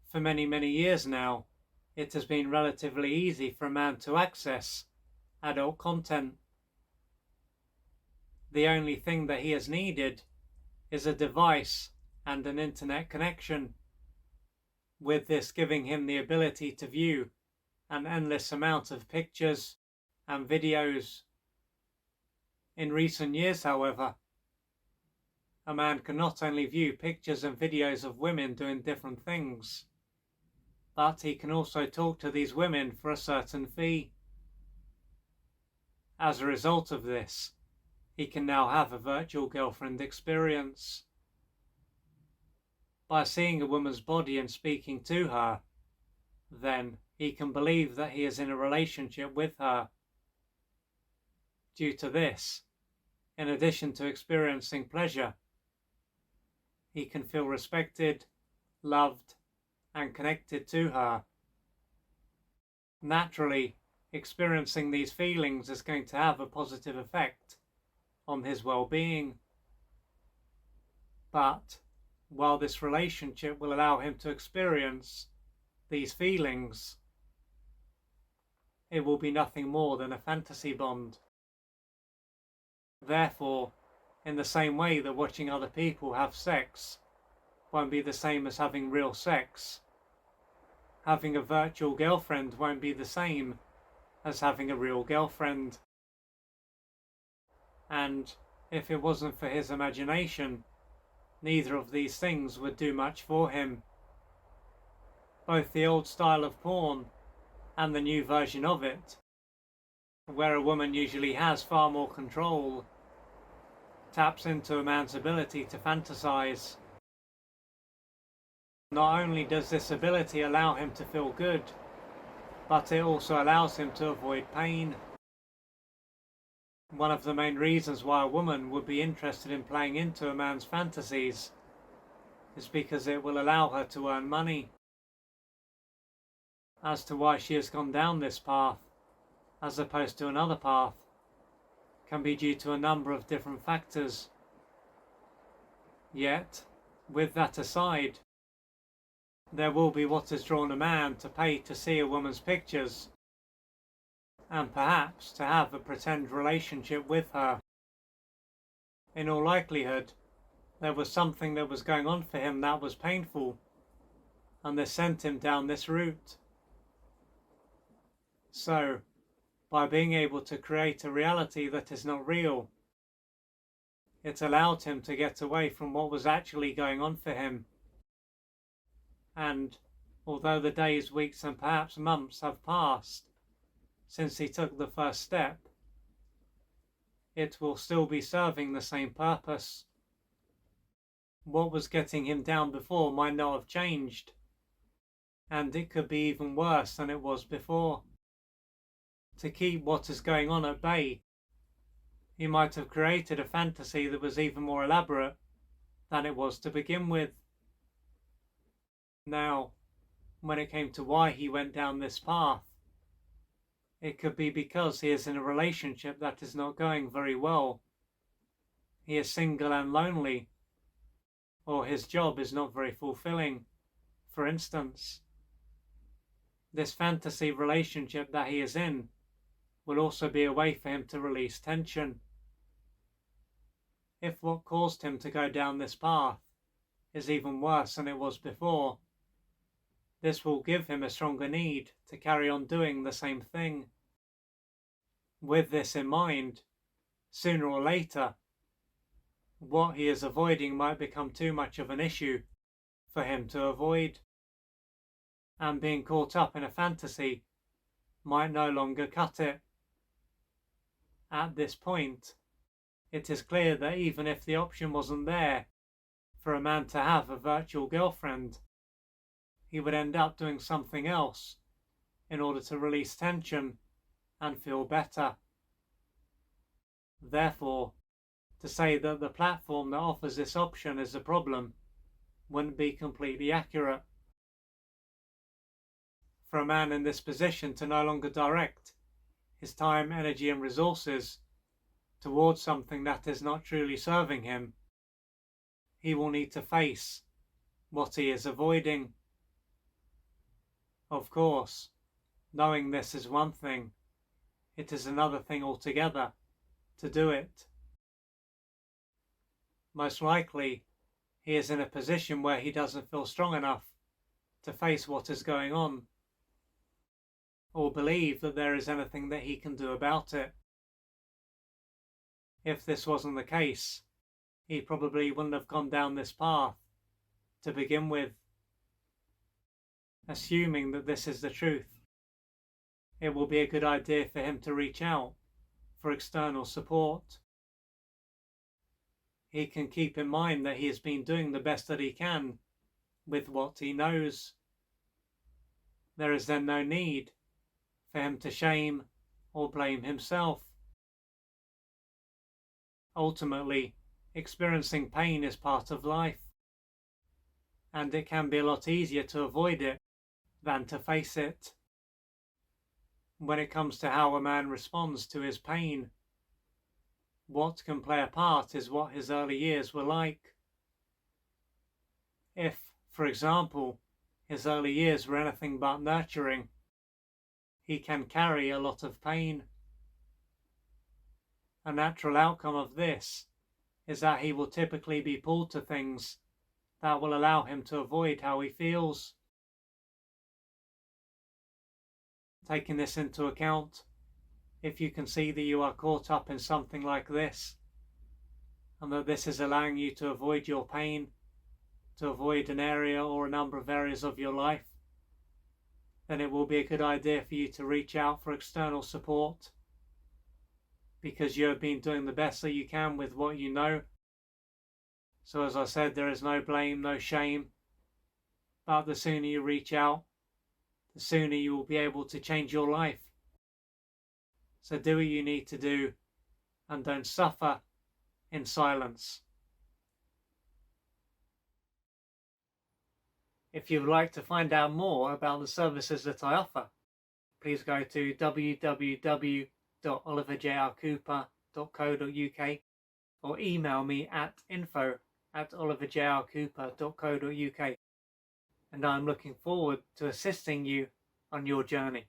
For many, many years now, it has been relatively easy for a man to access adult content. The only thing that he has needed is a device and an internet connection, with this giving him the ability to view an endless amount of pictures and videos. In recent years, however, a man can not only view pictures and videos of women doing different things, but he can also talk to these women for a certain fee. As a result of this, he can now have a virtual girlfriend experience. By seeing a woman's body and speaking to her, then he can believe that he is in a relationship with her. Due to this, in addition to experiencing pleasure, he can feel respected, loved, and connected to her. Naturally, experiencing these feelings is going to have a positive effect on his well-being. But while this relationship will allow him to experience these feelings, it will be nothing more than a fantasy bond. Therefore, in the same way that watching other people have sex won't be the same as having real sex, having a virtual girlfriend won't be the same as having a real girlfriend. And if it wasn't for his imagination, neither of these things would do much for him. Both the old style of porn and the new version of it, where a woman usually has far more control, taps into a man's ability to fantasize. Not only does this ability allow him to feel good, but it also allows him to avoid pain. One of the main reasons why a woman would be interested in playing into a man's fantasies is because it will allow her to earn money. As to why she has gone down this path, as opposed to another path, can be due to a number of different factors. Yet, with that aside, there will be what has drawn a man to pay to see a woman's pictures, and perhaps to have a pretend relationship with her. In all likelihood, there was something that was going on for him that was painful, and this sent him down this route. So, by being able to create a reality that is not real, it allowed him to get away from what was actually going on for him. And although the days, weeks, and perhaps months have passed since he took the first step, it will still be serving the same purpose. What was getting him down before might not have changed, and it could be even worse than it was before. To keep what is going on at bay, he might have created a fantasy that was even more elaborate than it was to begin with. Now, when it came to why he went down this path, it could be because he is in a relationship that is not going very well. He is single and lonely, or his job is not very fulfilling, for instance. This fantasy relationship that he is in will also be a way for him to release tension. If what caused him to go down this path is even worse than it was before, this will give him a stronger need to carry on doing the same thing. With this in mind, sooner or later, what he is avoiding might become too much of an issue for him to avoid, and being caught up in a fantasy might no longer cut it. At this point, it is clear that even if the option wasn't there for a man to have a virtual girlfriend, he would end up doing something else in order to release tension and feel better. Therefore, to say that the platform that offers this option is a problem wouldn't be completely accurate. For a man in this position to no longer direct his time, energy, and resources towards something that is not truly serving him, he will need to face what he is avoiding. Of course, knowing this is one thing, it is another thing altogether to do it. Most likely, he is in a position where he doesn't feel strong enough to face what is going on, or believe that there is anything that he can do about it. If this wasn't the case, he probably wouldn't have gone down this path to begin with. Assuming that this is the truth, it will be a good idea for him to reach out for external support. He can keep in mind that he has been doing the best that he can with what he knows. There is then no need for him to shame or blame himself. Ultimately, experiencing pain is part of life, and it can be a lot easier to avoid it than to face it. When it comes to how a man responds to his pain, what can play a part is what his early years were like. If, for example, his early years were anything but nurturing, he can carry a lot of pain. A natural outcome of this is that he will typically be pulled to things that will allow him to avoid how he feels. Taking this into account, if you can see that you are caught up in something like this, and that this is allowing you to avoid your pain, to avoid an area or a number of areas of your life, then it will be a good idea for you to reach out for external support, because you have been doing the best that you can with what you know. So as I said, there is no blame, no shame, but the sooner you reach out, the sooner you will be able to change your life. So do what you need to do, and don't suffer in silence. If you would like to find out more about the services that I offer, please go to www.oliverjrcooper.co.uk or email me at info@oliverjrcooper.co.uk, and I'm looking forward to assisting you on your journey.